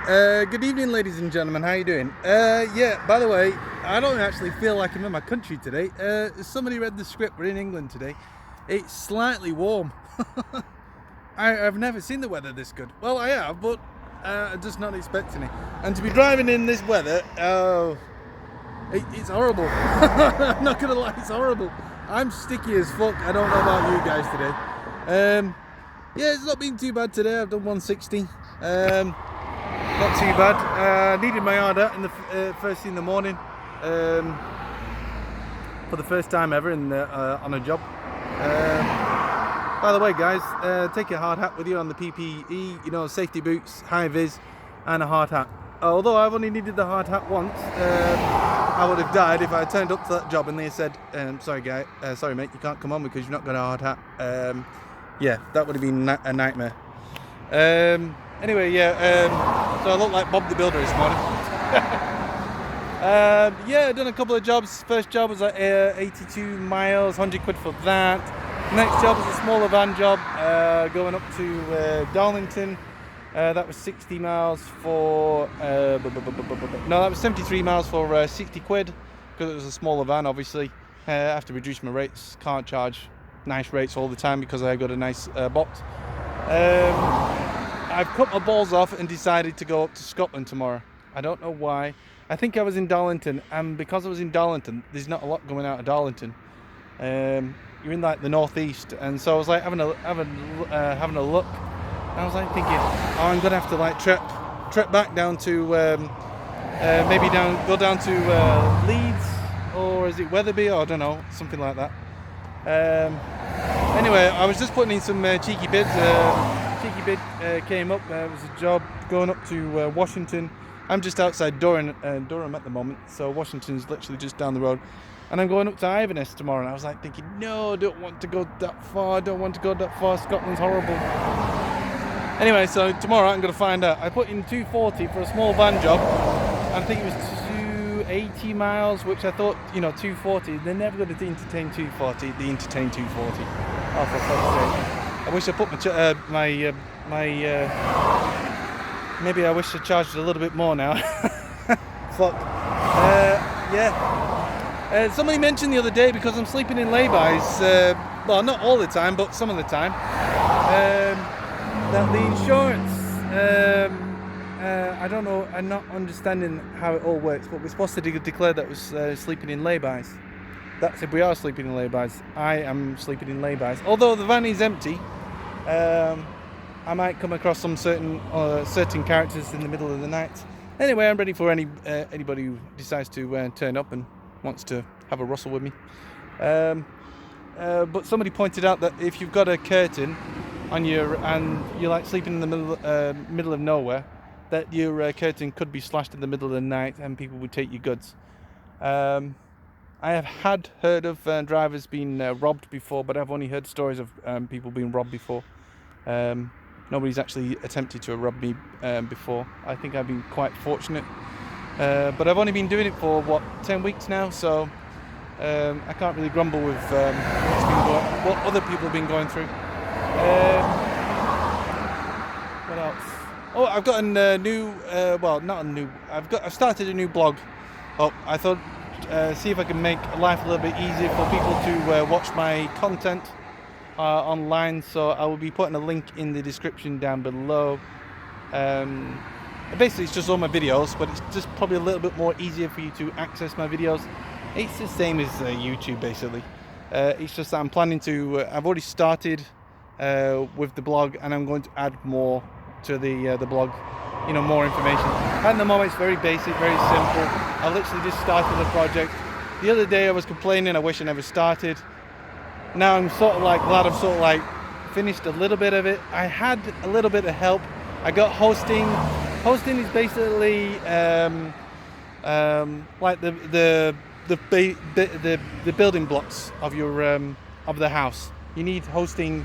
Good evening, ladies and gentlemen. How you doing? Yeah, by the way, I don't actually feel like I'm in my country today. Somebody read the script. We're in England today. It's slightly warm. I've never seen the weather this good. Well, I have, but I'm just not expecting it. And to be driving in this weather, it's horrible. I'm not gonna lie, it's horrible. I'm sticky as fuck. I don't know about you guys today. Yeah, it's not been too bad today. I've done 160. Not too bad. Needed my hard hat in the first thing in the morning for the first time ever on a job. By the way, guys, take your hard hat with you on the PPE. You know, safety boots, high vis, and a hard hat. Although I've only needed the hard hat once, I would have died if I turned up to that job and they said, "Sorry, mate, you can't come on because you've not got a hard hat." Yeah, that would have been a nightmare. Anyway, yeah, so I look like Bob the Builder this morning. Yeah, I've done a couple of jobs. First job was at 82 miles, 100 quid for that. Next job was a smaller van job, going up to Darlington. That was 60 miles for, no, that was 73 miles for 60 quid, because it was a smaller van, obviously. I have to reduce my rates, can't charge nice rates all the time because I've got a nice box. I've cut my balls off and decided to go up to Scotland tomorrow. I don't know why. I think I was in Darlington, and because I was in Darlington, there's not a lot going out of Darlington. You're in like the northeast, and so I was like having a look, and I was like thinking, oh, I'm gonna have to like trek back down to go down to Leeds, or is it Wetherby, or I don't know, something like that. Anyway, I was just putting in some cheeky bids. Cheeky bid came up. It was a job going up to Washington. I'm just outside Durham at the moment, so Washington's literally just down the road. And I'm going up to Inverness tomorrow, and I was like thinking, no, I don't want to go that far. Scotland's horrible. Anyway, so tomorrow I'm going to find out. I put in 240 for a small van job, and I think it was 280 miles, which I thought, 240. They're never going to entertain 240. They entertain 240. Oh, for fuck's sake. I wish I put maybe I wish I charged a little bit more now. Fuck. Yeah. Somebody mentioned the other day, because I'm sleeping in laybys, well, not all the time, but some of the time, that the insurance, I don't know, I'm not understanding how it all works, but we're supposed to declare that we're sleeping in laybys. That's if we are sleeping in laybys. I am sleeping in laybys. Although the van is empty, I might come across some certain characters in the middle of the night. Anyway, I'm ready for anybody who decides to turn up and wants to have a rustle with me. But somebody pointed out that if you've got a curtain on and you're like sleeping in the middle of nowhere, that your curtain could be slashed in the middle of the night and people would take your goods. I have heard of drivers being robbed before, but I've only heard stories of people being robbed before. Nobody's actually attempted to rob me before. I think I've been quite fortunate. But I've only been doing it for, 10 weeks now, so I can't really grumble with what other people have been going through. What else? Oh, I've got a new, I've started a new blog. Oh, I thought, see if I can make life a little bit easier for people to watch my content online, so I will be putting a link in the description down below. Basically it's just all my videos, but it's just probably a little bit more easier for you to access my videos. It's the same as YouTube basically. It's just that I'm planning to, I've already started with the blog, and I'm going to add more to the blog, more information. At the moment it's very basic, very simple. I literally just started the project. The other day I was complaining I wish I never started. Now I'm sort of like glad I've sort of like finished a little bit of it. I had a little bit of help. I got hosting. Hosting is basically like the building blocks of your of the house. You need hosting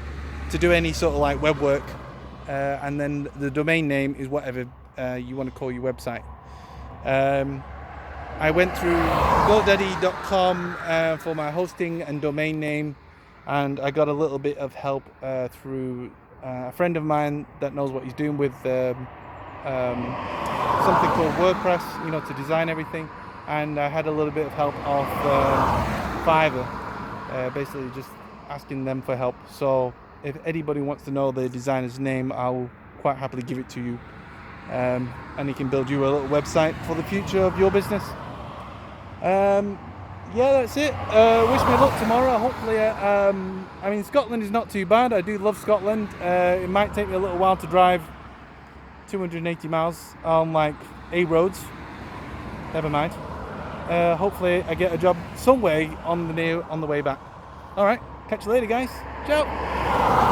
to do any sort of like web work, and then the domain name is whatever you want to call your website. I went through GoDaddy.com for my hosting and domain name, and I got a little bit of help through a friend of mine that knows what he's doing with something called WordPress, to design everything, and I had a little bit of help off Fiverr, basically just asking them for help. So if anybody wants to know the designer's name, I'll quite happily give it to you, and he can build you a little website for the future of your business. Yeah, that's it. Wish me luck tomorrow. Hopefully, Scotland is not too bad. I do love Scotland. It might take me a little while to drive 280 miles on like A roads. Never mind. Hopefully, I get a job some way on the way back. All right, catch you later, guys. Ciao.